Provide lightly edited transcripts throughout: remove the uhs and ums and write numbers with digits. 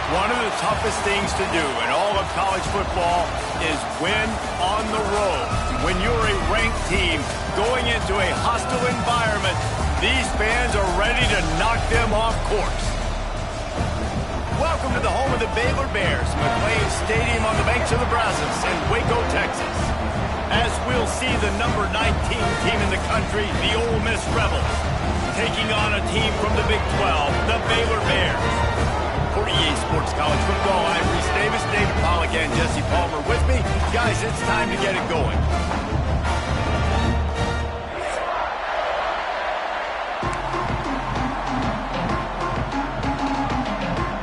One of the toughest things to do in all of college football is win on the road. When you're a ranked team going into a hostile environment, these fans are ready to knock them off course. Welcome to the home of the Baylor Bears, McLean Stadium on the banks of the Brazos in Waco, Texas. As we'll see the number 19 team in the country, the Ole Miss Rebels, taking on a team from the Big 12, the Baylor Bears. For EA Sports College Football, I'm Reese Davis, David Pollack, and Jesse Palmer with me. Guys, it's time to get it going.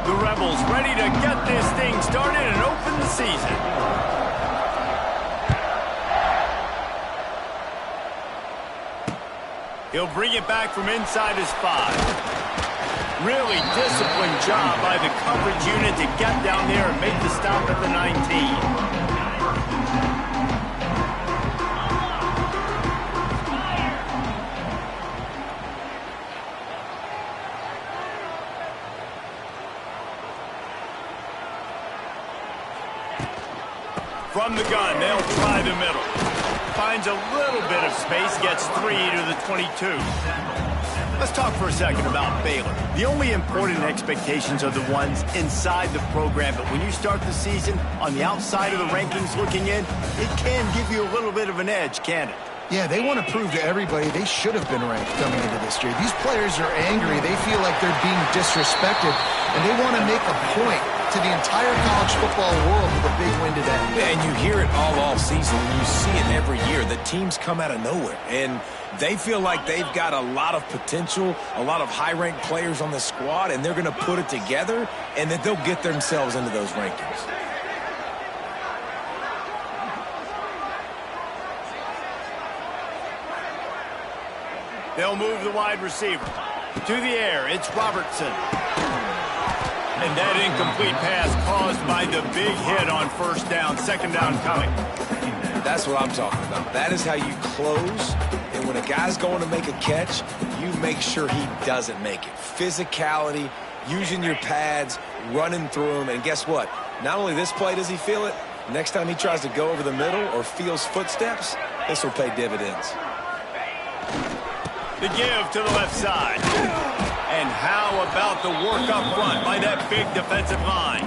The Rebels ready to get this thing started and open the season. He'll bring it back from inside his 5. Really disciplined job by the coverage unit to get down there and make the stop at the 19. From the gun, they'll try the middle. Finds a little bit of space, gets 3 to the 22. Let's talk for a second about Baylor. The only important expectations are the ones inside the program, but when you start the season on the outside of the rankings looking in, it can give you a little bit of an edge, can't it? Yeah, they want to prove to everybody they should have been ranked coming into this year. These players are angry. They feel like they're being disrespected, and they want to make a point to the entire college football world with a big win today. Yeah, and you hear it all season, and you see it every year. The teams come out of nowhere, and they feel like they've got a lot of potential, a lot of high-ranked players on the squad, and they're going to put it together, and that they'll get themselves into those rankings. They'll move the wide receiver. To the air, it's Robertson. And that incomplete pass caused by the big hit on first down, second down coming. That's what I'm talking about. That is how you close. And when a guy's going to make a catch, you make sure he doesn't make it. Physicality, using your pads, running through them. And guess what? Not only this play does he feel it, next time he tries to go over the middle or feels footsteps, this will pay dividends. The give to the left side. And how about the work up front by that big defensive line?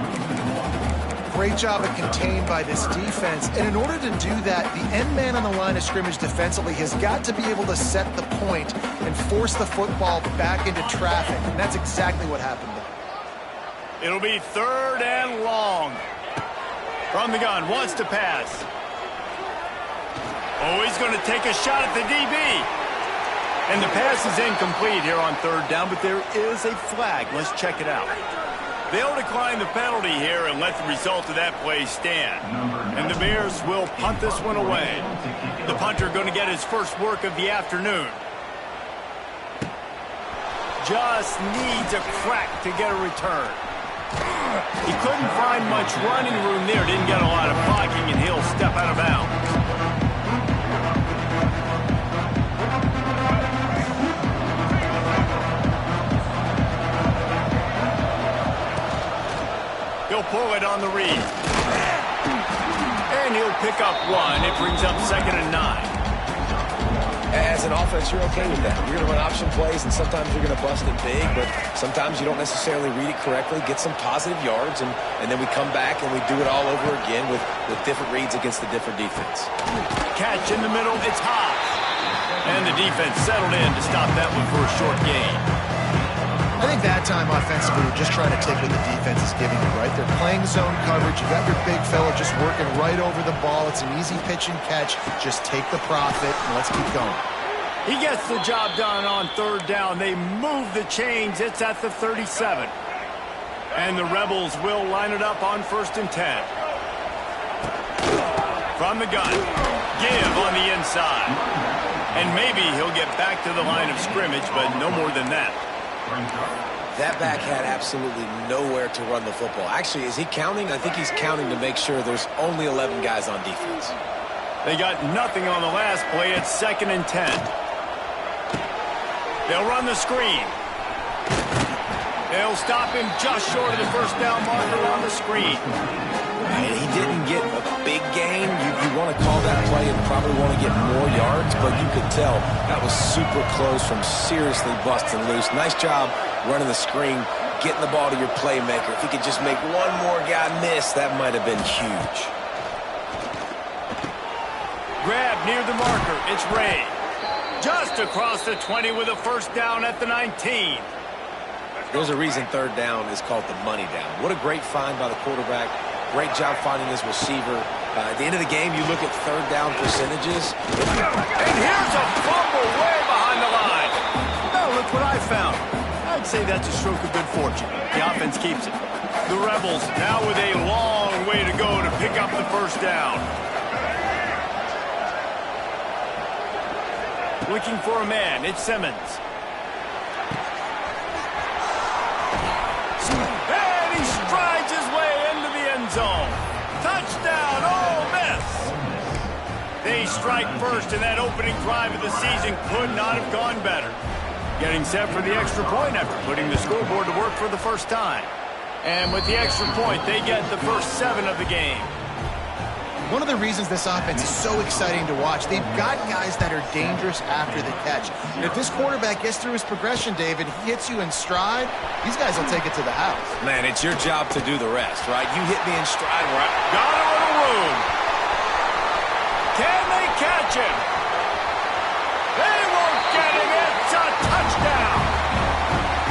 Great job of contained by this defense. And in order to do that, the end man on the line of scrimmage defensively has got to be able to set the point and force the football back into traffic. And that's exactly what happened there. It'll be 3rd and long. From the gun, wants to pass. Oh, he's going to take a shot at the DB. And the pass is incomplete here on 3rd down, but there is a flag. Let's check it out. They'll decline the penalty here and let the result of that play stand. And the Bears will punt this one away. The punter going to get his first work of the afternoon. Just needs a crack to get a return. He couldn't find much running room there. Didn't get a lot of blocking, and he'll step out of bounds. He'll pull it on the read. And he'll pick up 1. It brings up 2nd and 9. As an offense, you're okay with that. You're going to run option plays, and sometimes you're going to bust it big, but sometimes you don't necessarily read it correctly, get some positive yards, and then we come back and we do it all over again with different reads against the different defense. Catch in the middle, it's high. And the defense settled in to stop that one for a short gain. I think that time offensively, we're just trying to take what the defense is giving you, right? They're playing zone coverage. You got your big fella just working right over the ball. It's an easy pitch and catch. Just take the profit and let's keep going. He gets the job done on 3rd down. They move the chains. It's at the 37. And the Rebels will line it up on 1st and 10. From the gun. Give on the inside. And maybe he'll get back to the line of scrimmage, but no more than that. That back had absolutely nowhere to run the football. Actually, is he counting? I think he's counting to make sure there's only 11 guys on defense. They got nothing on the last play. It's 2nd and 10. They'll run the screen. They'll stop him just short of the first down marker on the screen. And he didn't get a big gain. You want to call that play and probably want to get more yards, but you could tell that was super close from seriously busting loose. Nice job running the screen, getting the ball to your playmaker. If he could just make one more guy miss, that might have been huge. Grab near the marker. It's Ray. Just across the 20 with a first down at the 19. There's a reason third down is called the money down. What a great find by the quarterback. Great job finding his receiver. At the end of the game, you look at third down percentages. And here's a fumble way behind the line. Now look what I found. I'd say that's a stroke of good fortune. The offense keeps it. The Rebels now with a long way to go to pick up the first down. Looking for a man. It's Simmons. And he strides his way into the end zone. Touchdown, Ole Miss. They strike first, and that opening drive of the season could not have gone better. Getting set for the extra point after putting the scoreboard to work for the first time. And with the extra point, they get the first 7 of the game. One of the reasons this offense is so exciting to watch, they've got guys that are dangerous after the catch. And if this quarterback gets through his progression, David, he hits you in stride, these guys will take it to the house. Man, it's your job to do the rest, right? You hit me in stride where I got a little room. Can they catch him? They won't get him. It's a touchdown.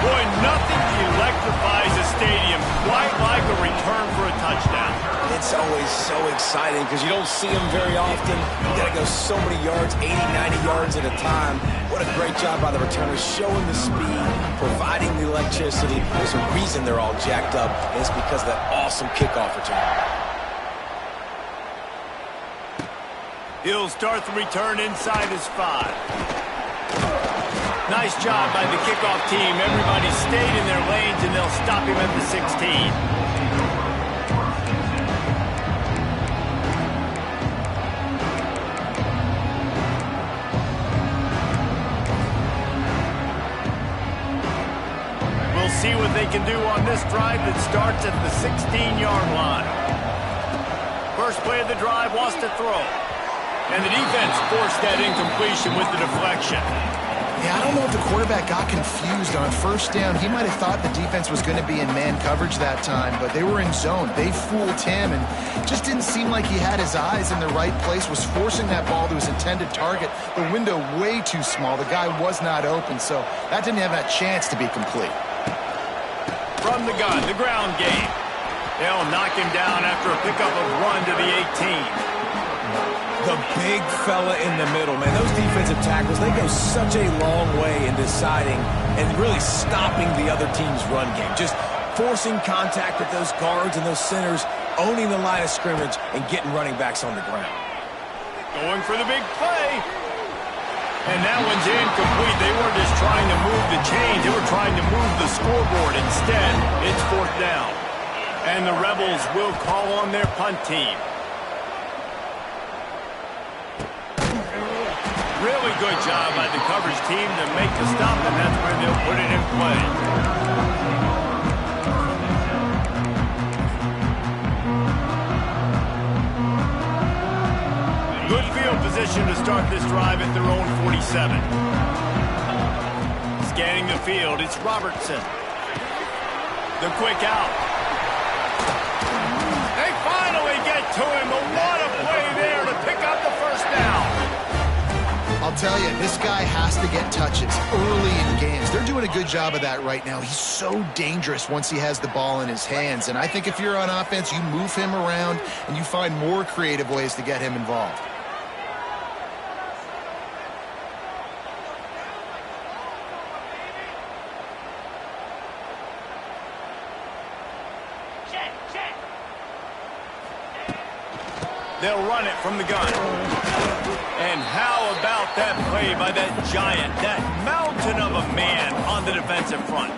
Boy, nothing electrifies a stadium quite like a return for a touchdown. It's always so exciting because you don't see them very often. You got to go so many yards, 80, 90 yards at a time. What a great job by the returners, showing the speed, providing the electricity. There's a reason they're all jacked up, and it's because of that awesome kickoff return. He'll start the return inside his 5. Nice job by the kickoff team. Everybody stayed in their lanes, and they'll stop him at the 16. See what they can do on this drive that starts at the 16-yard line. First play of the drive wants to throw. And the defense forced that incompletion with the deflection. Yeah, I don't know if the quarterback got confused on first down. He might have thought the defense was going to be in man coverage that time, but they were in zone. They fooled him, and just didn't seem like he had his eyes in the right place, was forcing that ball to his intended target. The window way too small. The guy was not open, so that didn't have that chance to be complete. From the gun, the ground game. They'll knock him down after a pickup of 1 to the 18. The big fella in the middle, man. Those defensive tackles, they go such a long way in deciding and really stopping the other team's run game. Just forcing contact with those guards and those centers, owning the line of scrimmage, and getting running backs on the ground. Going for the big play. And that one's incomplete. They weren't just trying to move the chains. They were trying to move the scoreboard. Instead, it's 4th down. And the Rebels will call on their punt team. Really good job by the coverage team to make the stop, and that's where they'll put it in play. Good field position to start this drive at their own 47. Scanning the field, it's Robertson. The quick out. They finally get to him, but what a play there to pick up the first down. I'll tell you, this guy has to get touches early in games. They're doing a good job of that right now. He's so dangerous once he has the ball in his hands. And I think if you're on offense, you move him around and you find more creative ways to get him involved. They'll run it from the gun. And how about that play by that giant, that mountain of a man on the defensive front?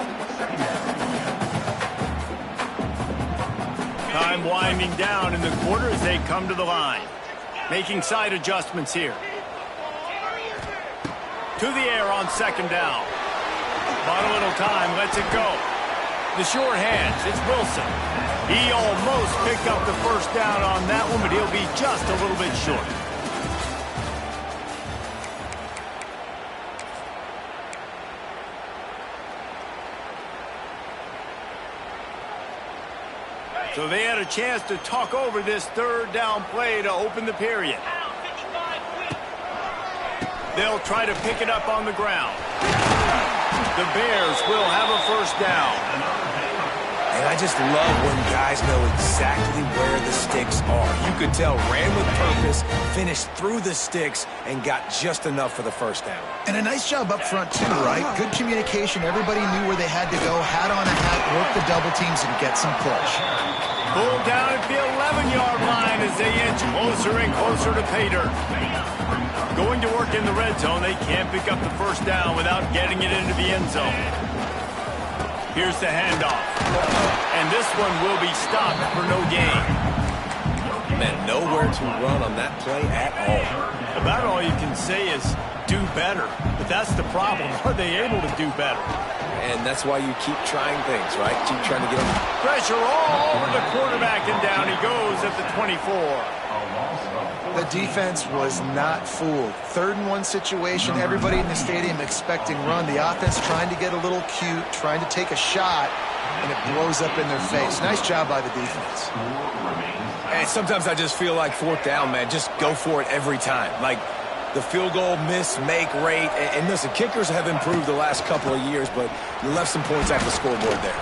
Time winding down in the quarter as they come to the line. Making side adjustments here. To the air on 2nd down. Bought a little time, lets it go. The sure hands, it's Wilson. He almost picked up the first down on that one, but he'll be just a little bit short. So they had a chance to talk over this third down play to open the period. They'll try to pick it up on the ground. The Bears will have a first down. And I just love when guys know exactly where the sticks are. You could tell ran with purpose, finished through the sticks, and got just enough for the first down. And a nice job up front, too, right? Good communication. Everybody knew where they had to go, hat on a hat, work the double teams, and get some push. Pulled down at the 11-yard line as they inch closer and closer to pay dirt. Going to work in the red zone, they can't pick up the first down without getting it into the end zone. Here's the handoff. And this one will be stopped for no gain. Man, nowhere to run on that play at all. About all you can say is do better. But that's the problem. Are they able to do better? And that's why you keep trying things, right? Keep trying to get them. Pressure all over the quarterback, and down he goes at the 24. The defense was not fooled. 3rd and 1 situation, everybody in the stadium expecting run. The offense trying to get a little cute, trying to take a shot, and it blows up in their face. Nice job by the defense. And sometimes I just feel like 4th down, man. Just go for it every time. Like the field goal miss-make rate. And listen, kickers have improved the last couple of years, but you left some points off the scoreboard there.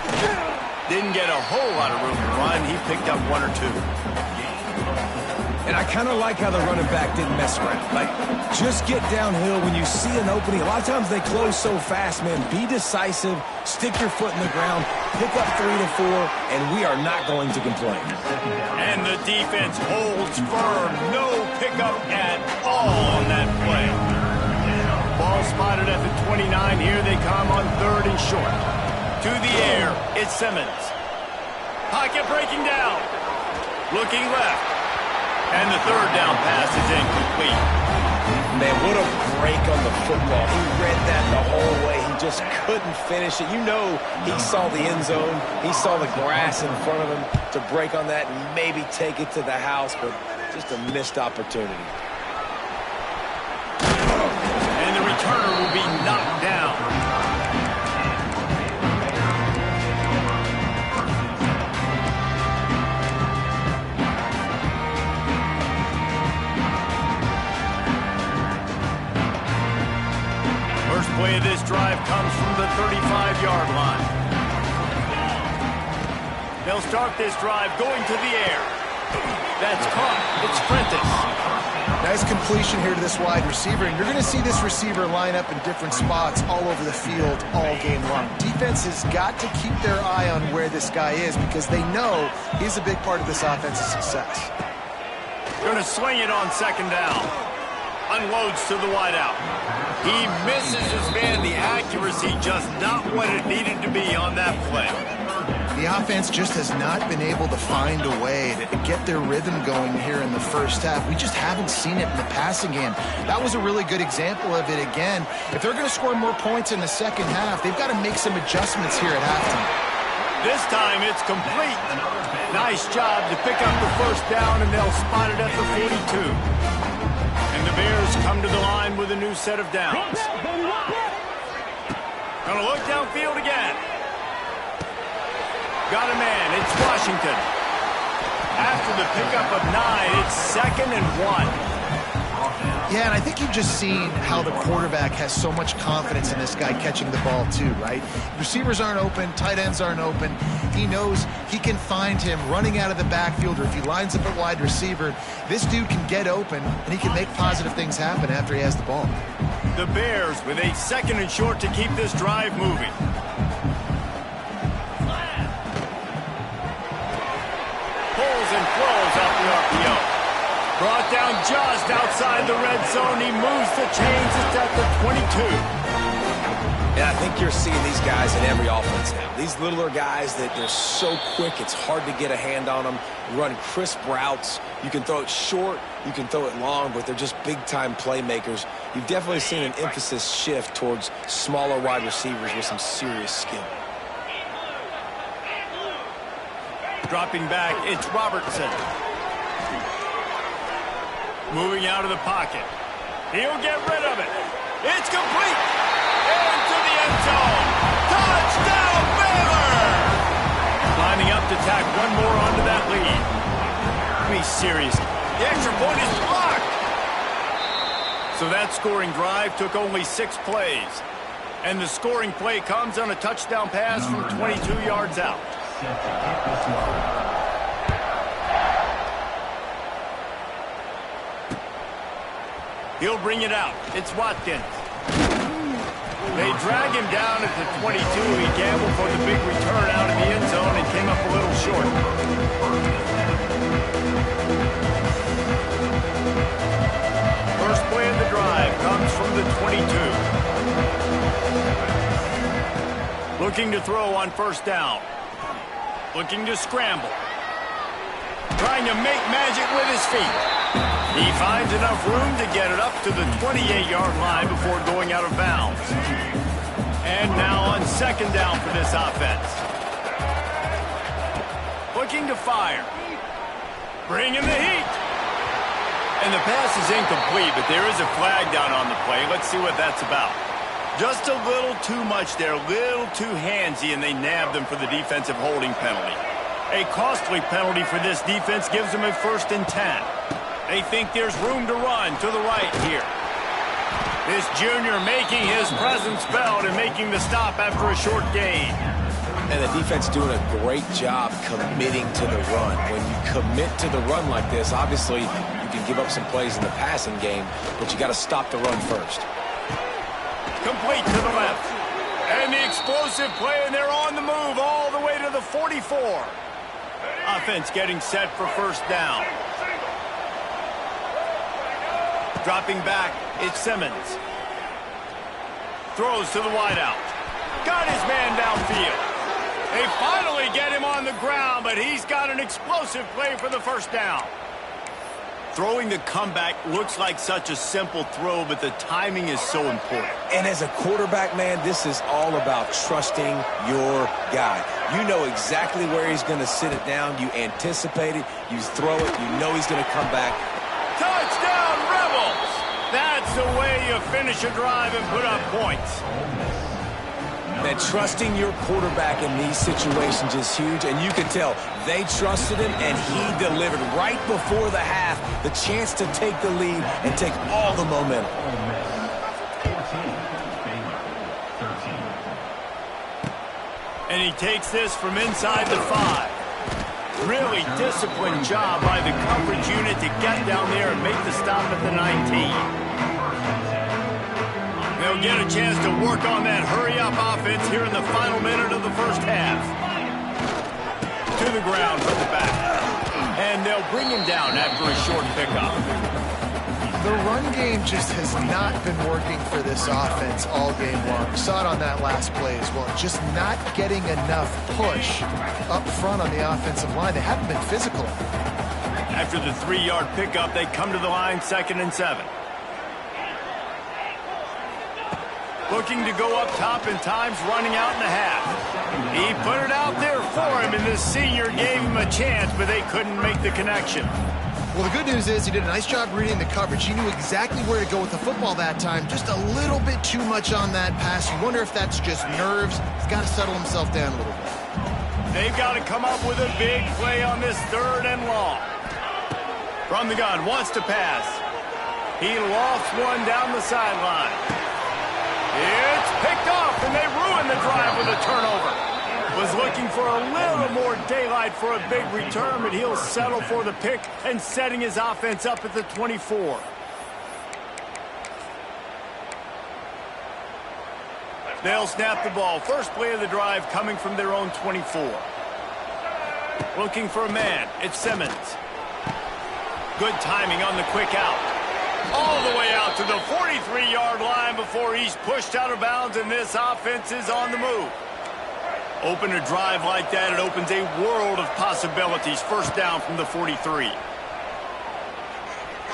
Didn't get a whole lot of room to run. He picked up 1 or 2. And I kind of like how the running back didn't mess around. Like, just get downhill when you see an opening. A lot of times they close so fast, man. Be decisive, stick your foot in the ground, pick up 3 to 4, and we are not going to complain. And the defense holds firm. No pickup at all on that play. Ball spotted at the 29. Here they come on 3rd and short. To the air, it's Simmons. Pocket breaking down. Looking left. And the 3rd down pass is incomplete. Man, what a break on the football. He read that the whole way. He just couldn't finish it. You know he saw the end zone. He saw the grass in front of him to break on that and maybe take it to the house, but just a missed opportunity. And the returner will be knocked down. First play of this drive comes from the 35-yard line. They'll start this drive going to the air. That's caught. It's Prentice. Nice completion here to this wide receiver, and you're going to see this receiver line up in different spots all over the field all game long. Defense has got to keep their eye on where this guy is because they know he's a big part of this offense's success. Going to swing it on 2nd down. Unloads to the wideout. He misses his man. The accuracy just not what it needed to be on that play. The offense just has not been able to find a way to get their rhythm going here in the first half. We just haven't seen it in the passing game. That was a really good example of it again. If they're going to score more points in the second half, they've got to make some adjustments here at halftime. This time it's complete. Nice job to pick up the first down, and they'll spot it at the 42. And the Bears come to the line with a new set of downs. Gonna look downfield again. Got a man. It's Washington. After the pickup of 9, it's 2nd and 1. Yeah, and I think you've just seen how the quarterback has so much confidence in this guy catching the ball too, right? Receivers aren't open, tight ends aren't open. He knows he can find him running out of the backfield, or if he lines up at wide receiver, this dude can get open, and he can make positive things happen after he has the ball. The Bears with a 2nd and short to keep this drive moving. Pulls and throws out the RPO. Brought down just outside the red zone. He moves the chains. It's at the 22. And I think you're seeing these guys in every offense now. These littler guys that they're so quick, it's hard to get a hand on them. Run crisp routes. You can throw it short, you can throw it long, but they're just big-time playmakers. You've definitely seen an emphasis shift towards smaller wide receivers with some serious skill. Dropping back, it's Robertson. Moving out of the pocket. He'll get rid of it. It's complete. Into the end zone. Touchdown, Baylor! Lining up to tack one more onto that lead. Be serious. The extra point is blocked. So that scoring drive took only 6 plays. And the scoring play comes on a touchdown pass from 22 yards out. He'll bring it out. It's Watkins. They drag him down at the 22. He gambled for the big return out of the end zone and came up a little short. First play of the drive comes from the 22. Looking to throw on first down. Looking to scramble. Trying to make magic with his feet. He finds enough room to get it up to the 28-yard line before going out of bounds. And now on second down for this offense. Looking to fire. Bringing the heat. And the pass is incomplete, but there is a flag down on the play. Let's see what that's about. Just a little too much there, a little too handsy, and they nabbed him for the defensive holding penalty. A costly penalty for this defense gives them a 1st and 10. They think there's room to run to the right here. This junior making his presence felt and making the stop after a short gain. And the defense doing a great job committing to the run. When you commit to the run like this, obviously you can give up some plays in the passing game, but you got to stop the run first. Complete to the left. And the explosive play, and they're on the move all the way to the 44. Offense getting set for first down. Dropping back, it's Simmons. Throws to the wideout. Got his man downfield. They finally get him on the ground, but he's got an explosive play for the first down. Throwing the comeback looks like such a simple throw, but the timing is so important. And as a quarterback, man, this is all about trusting your guy. You know exactly where he's going to sit it down. You anticipate it. You throw it. You know he's going to come back. Touchdown, Rebels! That's the way you finish a drive and put up points. Man, trusting your quarterback in these situations is huge, and you can tell they trusted him, and he delivered right before the half, the chance to take the lead and take all the momentum. And he takes this from inside the 5. Really disciplined job by the coverage unit to get down there and make the stop at the 19. They'll get a chance to work on that hurry-up offense here in the final minute of the first half. To the ground from the back. And they'll bring him down after a short pickup. The run game just has not been working for this offense all game long. We saw it on that last play as well. Just not getting enough push up front on the offensive line. They haven't been physical. After the 3-yard pickup, they come to the line 2nd and 7. Looking to go up top, and time's running out in the half. He put it out there for him, and this senior gave him a chance, but they couldn't make the connection. Well, the good news is he did a nice job reading the coverage. He knew exactly where to go with the football that time. Just a little bit too much on that pass. You wonder if that's just nerves. He's got to settle himself down a little bit. They've got to come up with a big play on this 3rd and long. From the gun, wants to pass. He lofts one down the sideline. It's picked off, and they ruin the drive with a turnover. Was looking for a little more daylight for a big return, but he'll settle for the pick and setting his offense up at the 24. They'll snap the ball. First play of the drive coming from their own 24. Looking for a man. It's Simmons. Good timing on the quick out. All the way out to the 43-yard line before he's pushed out of bounds, and this offense is on the move. Open a drive like that, it opens a world of possibilities. First down from the 43.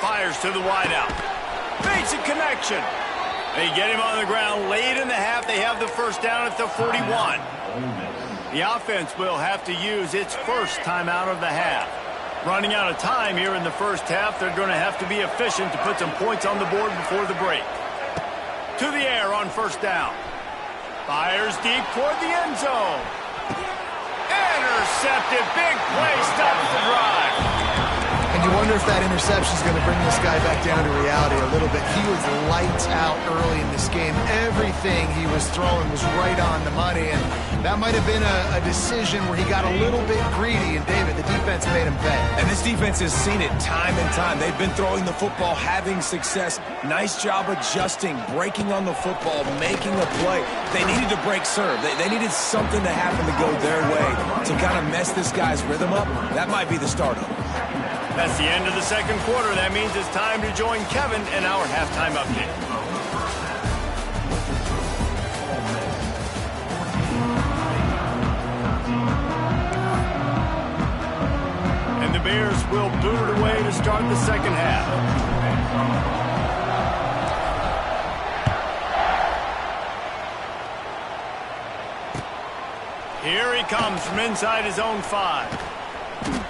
Fires to the wideout. Makes a connection. They get him on the ground late in the half. They have the first down at the 41. The offense will have to use its first timeout of the half. Running out of time here in the first half, they're going to have to be efficient to put some points on the board before the break. To the air on first down. Fires deep toward the end zone. Intercepted. Big play stops the drive. And you wonder if that interception is going to bring this guy back down to reality a little bit. He was lights out early in this game. Everything he was throwing was right on the money, and that might have been a decision where he got a little bit greedy, and David, the defense made him pay. And this defense has seen it time and time. They've been throwing the football, having success. Nice job adjusting, breaking on the football, making a play. They needed to break serve. They needed something to happen to go their way to kind of mess this guy's rhythm up. That might be the start of it. That's the end of the second quarter. That means it's time to join Kevin in our halftime update. And the Bears will boot it away to start the second half. Here he comes from inside his own 5.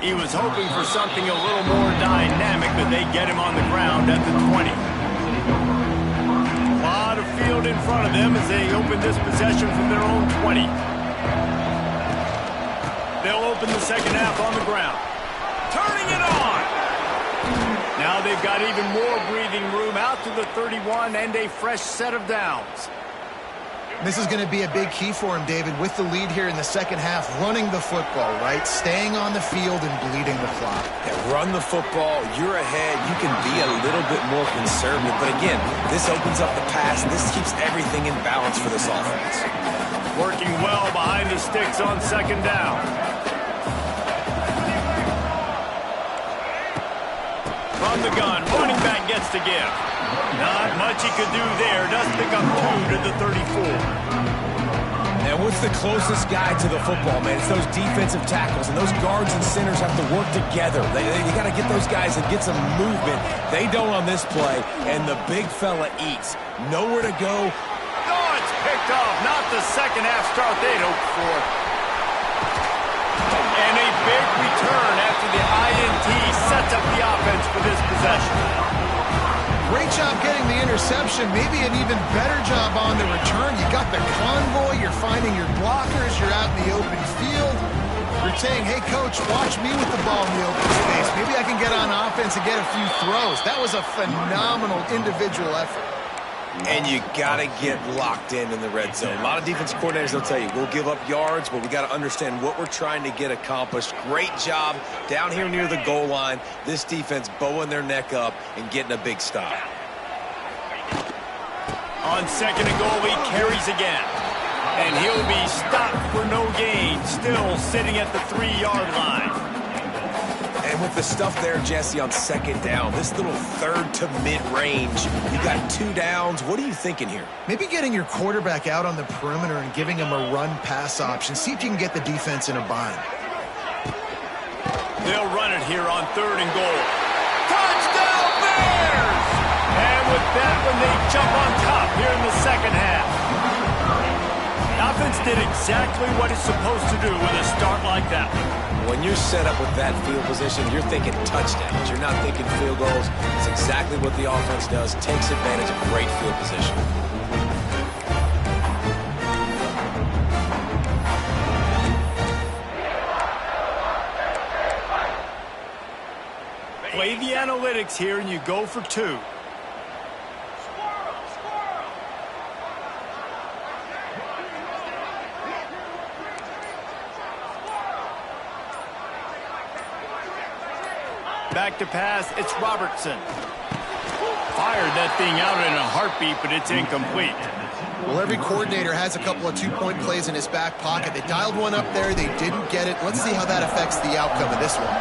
He was hoping for something a little more dynamic, but they get him on the ground at the 20. A lot of field in front of them as they open this possession from their own 20. They'll open the second half on the ground. Turning it on! Now they've got even more breathing room out to the 31 and a fresh set of downs. This is going to be a big key for him, David, with the lead here in the second half, running the football, right? Staying on the field and bleeding the clock. Yeah, run the football. You're ahead. You can be a little bit more conservative. But again, this opens up the pass. This keeps everything in balance for this offense. Working well behind the sticks on second down. From the gun, running back gets to give. Not much he could do there. Does pick up 2 to the 34. And what's the closest guy to the football, man? It's those defensive tackles, and those guards and centers have to work together. You got to get those guys and get some movement. They don't on this play, and the big fella eats. Nowhere to go. Oh, it's picked off. Not the second half start they'd hoped for. And a big return after the INT sets up the offense for this possession. Great job getting the interception, maybe an even better job on the return. You got the convoy, you're finding your blockers, you're out in the open field. You're saying, hey, coach, watch me with the ball in the open space. Maybe I can get on offense and get a few throws. That was a phenomenal individual effort. And you got to get locked in the red zone. A lot of defensive coordinators will tell you, we'll give up yards, but we got to understand what we're trying to get accomplished. Great job down here near the goal line. This defense bowing their neck up and getting a big stop. On second and goal, he carries again. And he'll be stopped for no gain, still sitting at the 3-yard line. And with the stuff there, Jesse, on second down, this little third to mid-range, you got 2 downs. What are you thinking here? Maybe getting your quarterback out on the perimeter and giving him a run-pass option. See if you can get the defense in a bind. They'll run it here on third and goal. Touchdown, Bears! And with that one, they jump on top here in the second half. The offense did exactly what it's supposed to do with a start like that. When you're set up with that field position, you're thinking touchdowns. You're not thinking field goals. It's exactly what the offense does. Takes advantage of great field position. Play the analytics here and you go for 2. Back to pass, it's Robertson. Fired that thing out in a heartbeat, but it's incomplete. Well, every coordinator has a couple of 2-point plays in his back pocket. They dialed one up there, they didn't get it. Let's see how that affects the outcome of this one.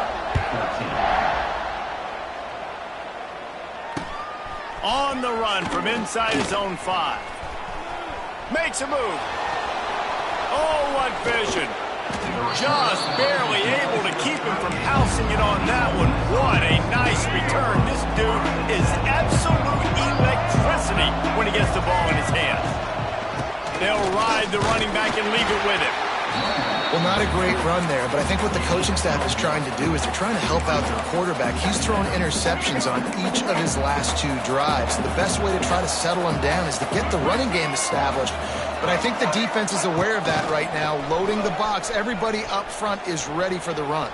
On the run from inside his own 5. Makes a move. Oh, what vision. Just barely able to keep him from housing it on that one. What a nice return. This dude is absolute electricity when he gets the ball in his hands. They'll ride the running back and leave it with him. Well, not a great run there, but I think what the coaching staff is trying to do is they're trying to help out their quarterback. He's thrown interceptions on each of his last 2 drives. The best way to try to settle him down is to get the running game established. But I think the defense is aware of that right now, loading the box. Everybody up front is ready for the run.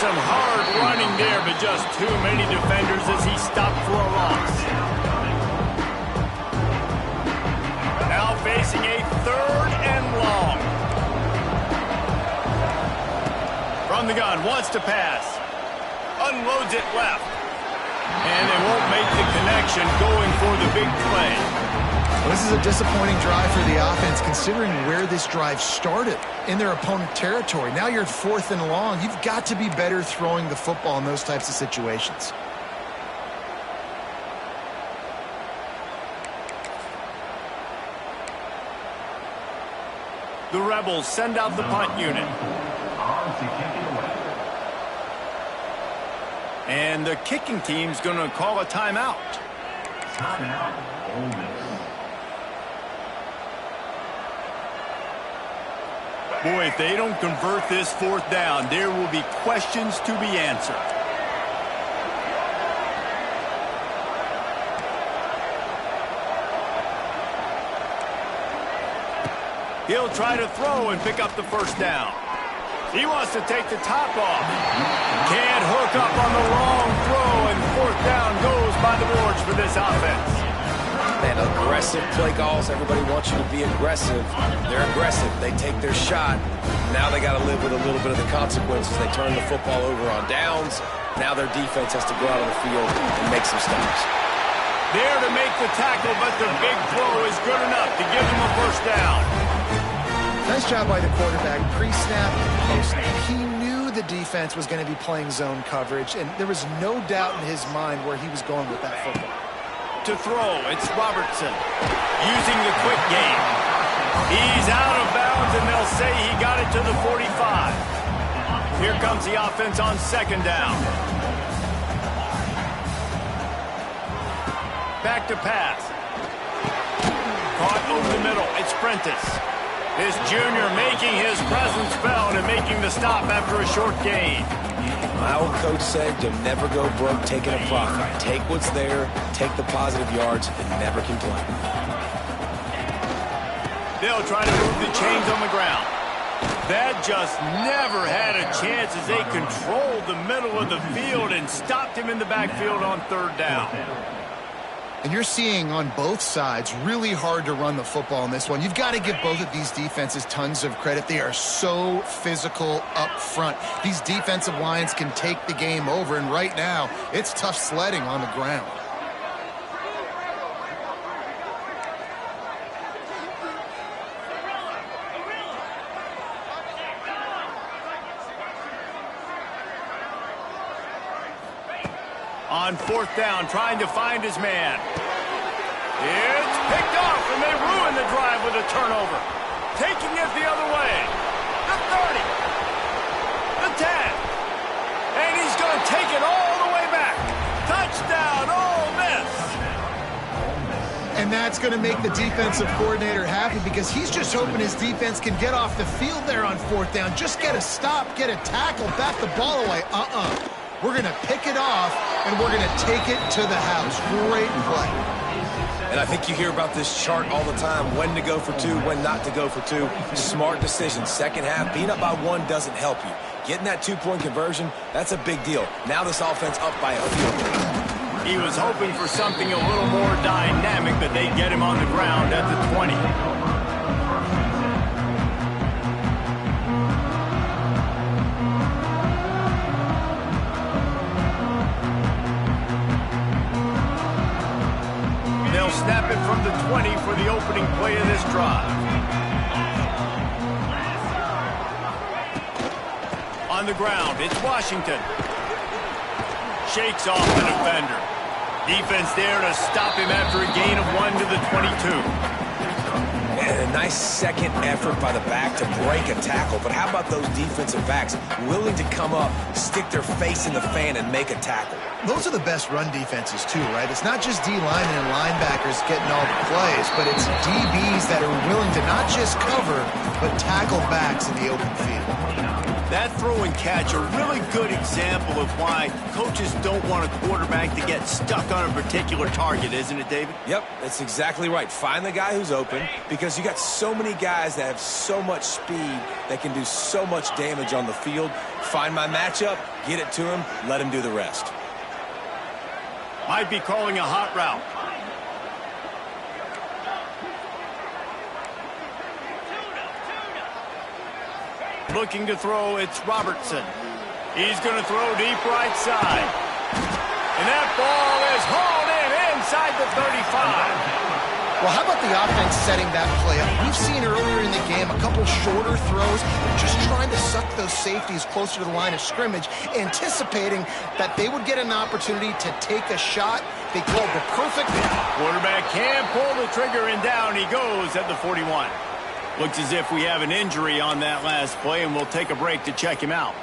Some hard running there, but just too many defenders as he stopped for a loss. Now facing a 3rd and long. From the gun, wants to pass. Unloads it left. And they won't make the connection going for the big play. Well, this is a disappointing drive for the offense considering where this drive started, in their opponent territory. Now you're at 4th and long. You've got to be better throwing the football in those types of situations. The Rebels send out the punt unit. And the kicking team's going to call a timeout. Boy, if they don't convert this 4th down, there will be questions to be answered. He'll try to throw and pick up the 1st down. He wants to take the top off. Can't hook up on the wrong throw, and 4th down goes by the boards for this offense. Man, aggressive play calls. Everybody wants you to be aggressive. They're aggressive. They take their shot. Now they got to live with a little bit of the consequences. They turn the football over on downs. Now their defense has to go out on the field and make some stops. There to make the tackle, but the big throw is good enough to give them a 1st down. Nice job by the quarterback, pre-snap, post-snap. He knew the defense was going to be playing zone coverage, and there was no doubt in his mind where he was going with that football. To throw, it's Robertson using the quick game. He's out of bounds, and they'll say he got it to the 45. Here comes the offense on 2nd down. Back to pass. Caught over the middle. It's Prentice. This junior making his presence felt and making the stop after a short gain. My old coach said to never go broke taking a profit. Take what's there, take the positive yards, and never complain. They'll try to move the chains on the ground. That just never had a chance as they controlled the middle of the field and stopped him in the backfield on 3rd down. And you're seeing on both sides really hard to run the football in this one. You've got to give both of these defenses tons of credit. They are so physical up front. These defensive lines can take the game over, and right now it's tough sledding on the ground. On 4th down, trying to find his man. It's picked off, and they ruin the drive with a turnover. Taking it the other way. The 30. The 10. And he's going to take it all the way back. Touchdown, Ole Miss. And that's going to make the defensive coordinator happy because he's just hoping his defense can get off the field there on 4th down. Just get a stop, get a tackle, bat the ball away. We're going to pick it off, and we're going to take it to the house. Great play. And I think you hear about this chart all the time, when to go for 2, when not to go for 2. Smart decision. 2nd half, being up by 1 doesn't help you. Getting that 2-point conversion, that's a big deal. Now this offense up by a field goal. He was hoping for something a little more dynamic, but they get him on the ground at the 20. They'll snap it from the 20 for the opening play of this drive. On the ground, it's Washington. Shakes off the defender. Defense there to stop him after a gain of 1 to the 22. And Nice second effort by the back to break a tackle. But how about those defensive backs willing to come up, stick their face in the fan, and make a tackle? Those are the best run defenses, too, right? It's not just D-linemen and linebackers getting all the plays, but it's DBs that are willing to not just cover, but tackle backs in the open field. That throw and catch, a really good example of why coaches don't want a quarterback to get stuck on a particular target, isn't it, David? Yep, that's exactly right. Find the guy who's open, because you got so many guys that have so much speed that can do so much damage on the field. Find my matchup, get it to him, let him do the rest. Might be calling a hot route. Looking to throw, it's Robertson. He's going to throw deep right side. And that ball is hauled in inside the 35. Well, how about the offense setting that play up? We've seen earlier in the game a couple shorter throws, just trying to suck those safeties closer to the line of scrimmage, anticipating that they would get an opportunity to take a shot. They called the perfect. Quarterback can pull the trigger, and down he goes at the 41. Looks as if we have an injury on that last play, and we'll take a break to check him out.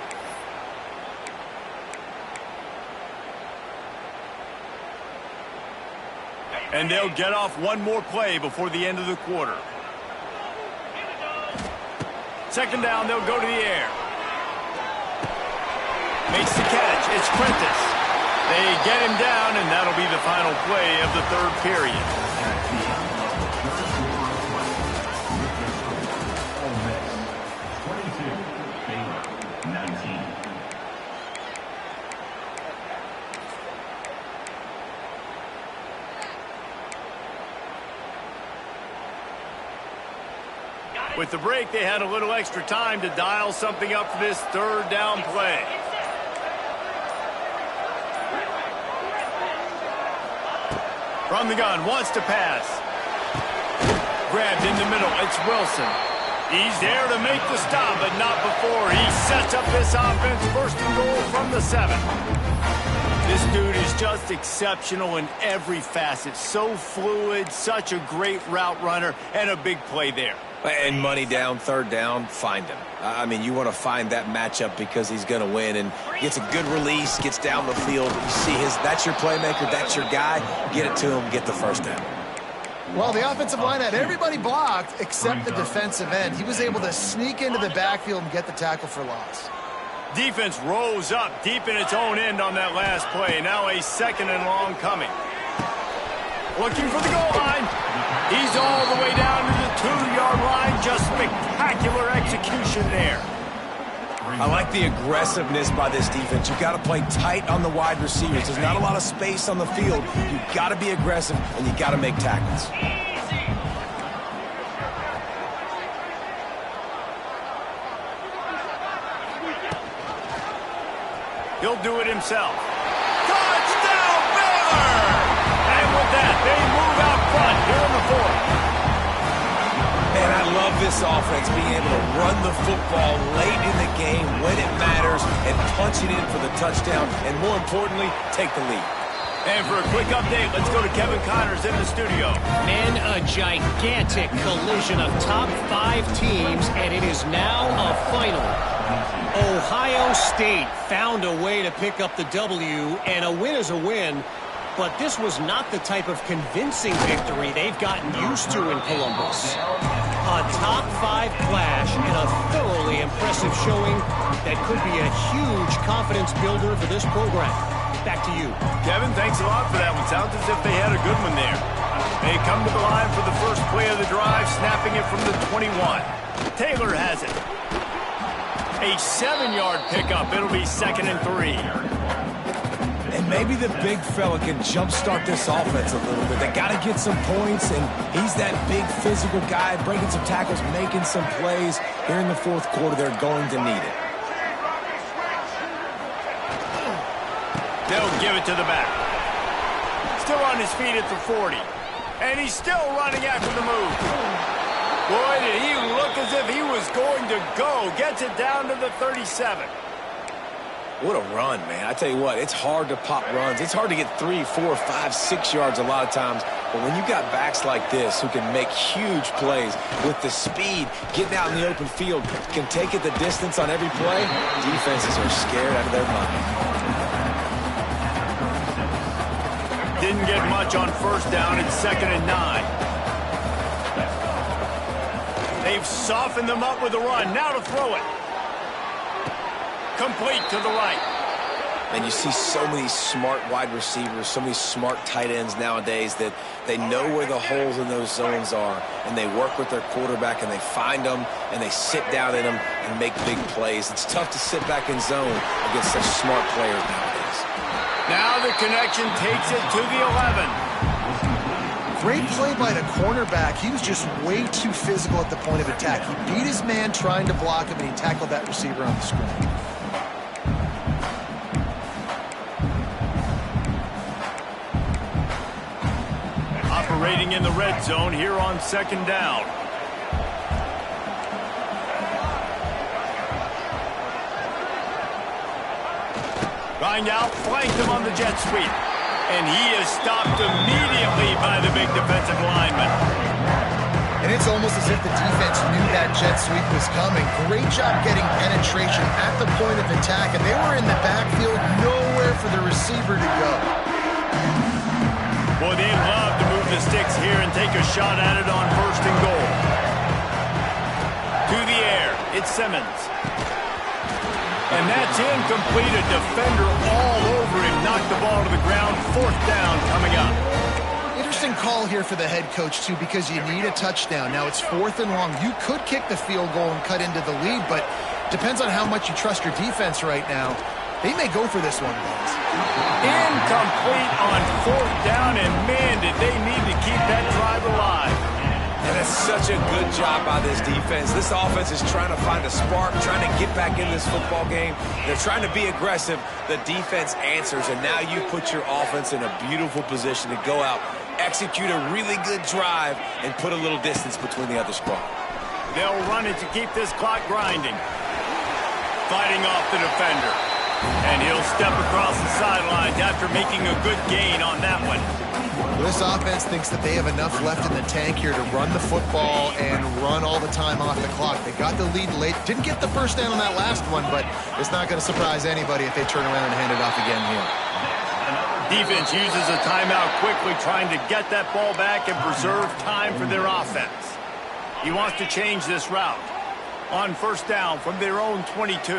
And they'll get off one more play before the end of the quarter. Second down, they'll go to the air. Makes the catch. It's Prentice. They get him down, and that'll be the final play of the third period. With the break, they had a little extra time to dial something up for this third down play. From the gun, wants to pass. Grabbed in the middle, it's Wilson. He's there to make the stop, but not before he sets up this offense. First and goal from the 7. This dude is just exceptional in every facet. So fluid, such a great route runner, and a big play there. And money down, third down, find him. I mean, you want to find that matchup because he's going to win, and gets a good release, gets down the field. You see that's your playmaker, that's your guy. Get it to him, get the first down. Well, the offensive line had everybody blocked except the defensive end. He was able to sneak into the backfield and get the tackle for loss. Defense rose up deep in its own end on that last play. Now a second and long coming. Looking for the goal line. He's all the way down to the 2-yard line. Just spectacular execution there. I like the aggressiveness by this defense. You've got to play tight on the wide receivers. There's not a lot of space on the field. You've got to be aggressive, and you've got to make tackles. He'll do it himself. Touchdown, Baylor! And with that, they move out front here in the 4th. And I love this offense, being able to run the football late in the game when it matters and punch it in for the touchdown, and more importantly, take the lead. And for a quick update, let's go to Kevin Connors in the studio. Men, a gigantic collision of top 5 teams, and it is now a final. Ohio State found a way to pick up the W, and a win is a win, but this was not the type of convincing victory they've gotten used to in Columbus. A top 5 clash and a thoroughly impressive showing that could be a huge confidence builder for this program. Back to you. Kevin, thanks a lot for that one. Sounds as if they had a good one there. They come to the line for the first play of the drive, snapping it from the 21. Taylor has it. A 7-yard pickup. It'll be 2nd and 3. And maybe the big fella can jumpstart this offense a little bit. They got to get some points, and he's that big physical guy, breaking some tackles, making some plays. Here in the 4th quarter, they're going to need it. They'll give it to the back. Still on his feet at the 40. And he's still running after the move. Boy, did he look as if he was going to go. Gets it down to the 37. What a run, man. I tell you what, it's hard to pop runs. It's hard to get 3, 4, 5, 6 yards a lot of times But when you got backs like this who can make huge plays with the speed, getting out in the open field, can take it the distance on every play, defenses are scared out of their mind. Didn't get much on first down. It's 2nd and 9. They've softened them up with a run. Now to throw it. Complete to the right. And you see so many smart wide receivers, so many smart tight ends nowadays that they know where the holes in those zones are, and they work with their quarterback, and they find them, and they sit down in them and make big plays. It's tough to sit back in zone against such smart players nowadays. Now the connection takes it to the 11. Great play by the cornerback. He was just way too physical at the point of attack. He beat his man trying to block him, and he tackled that receiver on the screen. Operating in the red zone here on 2nd down. Going out, flanked him on the jet sweep. And he is stopped immediately by the big defensive lineman. And it's almost as if the defense knew that jet sweep was coming. Great job getting penetration at the point of attack, and they were in the backfield, nowhere for the receiver to go. Boy, they love to move the sticks here and take a shot at it on 1st and goal. To the air, it's Simmons. And that's incomplete. A defender all over him. Knocked the ball to the ground. 4th down coming up. Interesting call here for the head coach, too, because you need a touchdown. Now it's 4th and long. You could kick the field goal and cut into the lead, but depends on how much you trust your defense right now. They may go for this one, guys. Incomplete on 4th down, and man, did they need to keep that drive alive. And it's such a good job by this defense. This offense is trying to find a spark, trying to get back in this football game. They're trying to be aggressive. The defense answers, and now you put your offense in a beautiful position to go out, execute a really good drive, and put a little distance between the other squad. They'll run it to keep this clock grinding. Fighting off the defender. And he'll step across the sidelines after making a good gain on that one. This offense thinks that they have enough left in the tank here to run the football and run all the time off the clock. They got the lead late. Didn't get the first down on that last one, but it's not going to surprise anybody if they turn around and hand it off again here. Defense uses a timeout quickly, trying to get that ball back and preserve time for their offense. He wants to change this route. On 1st down from their own 22.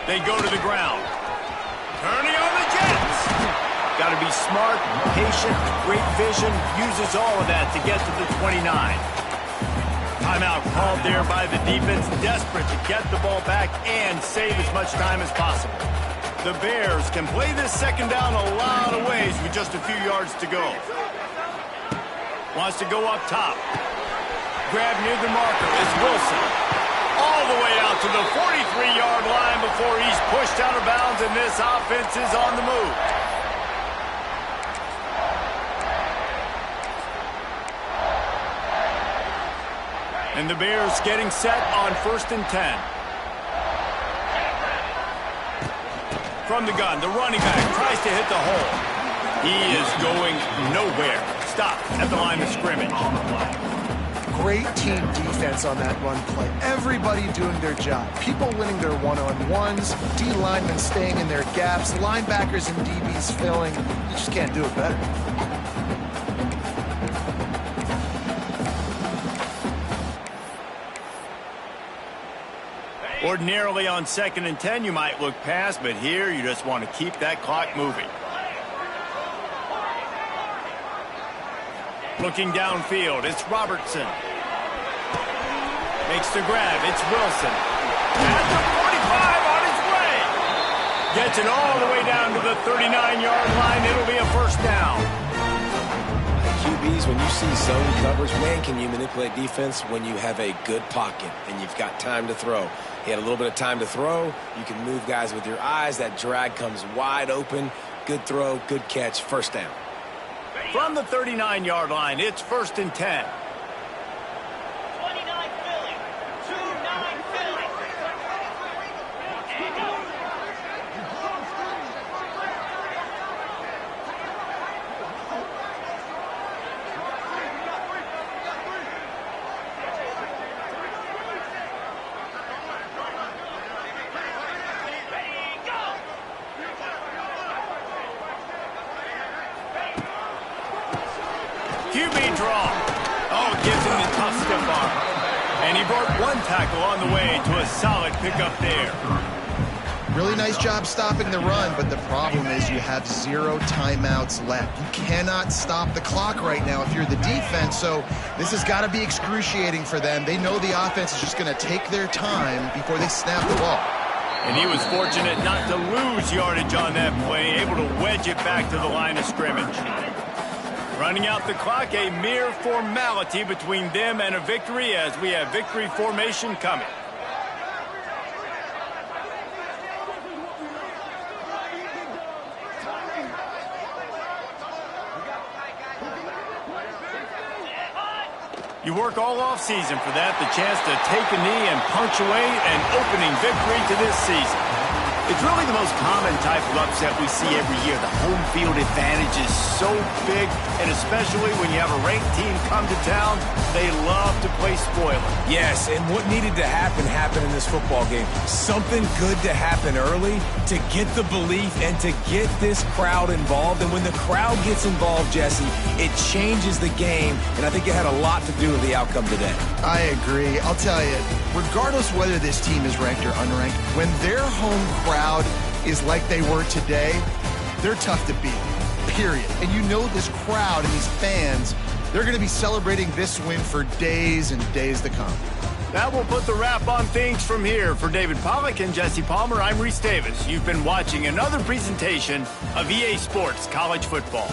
They go to the ground. Turning on the Jets. Got to be smart, patient, great vision. Uses all of that to get to the 29. Timeout called there by the defense. Desperate to get the ball back and save as much time as possible. The Bears can play this 2nd down a lot of ways with just a few yards to go. Wants to go up top. Grab near the marker is Wilson. All the way out to the 43-yard line before he's pushed out of bounds, and this offense is on the move. And the Bears getting set on 1st and 10. From the gun, the running back tries to hit the hole. He is going nowhere. Stop at the line of scrimmage. Great team defense on that run play. Everybody doing their job. People winning their one-on-ones, D linemen staying in their gaps, linebackers and DBs filling. You just can't do it better. Ordinarily on 2nd and 10, you might look past, but here you just want to keep that clock moving. Looking downfield, it's Robertson. Makes the grab, it's Wilson. At the 45 on his way. Gets it all the way down to the 39-yard line. It'll be a 1st down. QBs, when you see zone coverage, man, can you manipulate defense when you have a good pocket and you've got time to throw. He had a little bit of time to throw. You can move guys with your eyes. That drag comes wide open. Good throw, good catch, 1st down. From the 39-yard line, it's 1st and 10. 29 Philly. 2-9 Philly. draw. Oh, gives him the tough stiff arm. And he brought one tackle on the way to a solid pickup there. Really nice job stopping the run, but the problem is you have 0 timeouts left. You cannot stop the clock right now if you're the defense, so this has got to be excruciating for them. They know the offense is just going to take their time before they snap the ball. And he was fortunate not to lose yardage on that play, able to wedge it back to the line of scrimmage. Running out the clock, a mere formality between them and a victory as we have victory formation coming. You work all off season for that, the chance to take a knee and punctuate an opening victory to this season. It's really the most common type of upset we see every year. The home field advantage is so big, and especially when you have a ranked team come to town, they love to play spoiler. Yes, and what needed to happen happened in this football game. Something good to happen early to get the belief and to get this crowd involved. And when the crowd gets involved, Jesse, it changes the game, and I think it had a lot to do with the outcome today. I agree. I'll tell you, regardless whether this team is ranked or unranked, when their home crowd is like they were today, they're tough to beat, period. And you know this crowd and these fans, they're going to be celebrating this win for days and days to come. That will put the wrap on things from here. For David Pollack and Jesse Palmer, I'm Reese Davis. You've been watching another presentation of EA Sports College Football.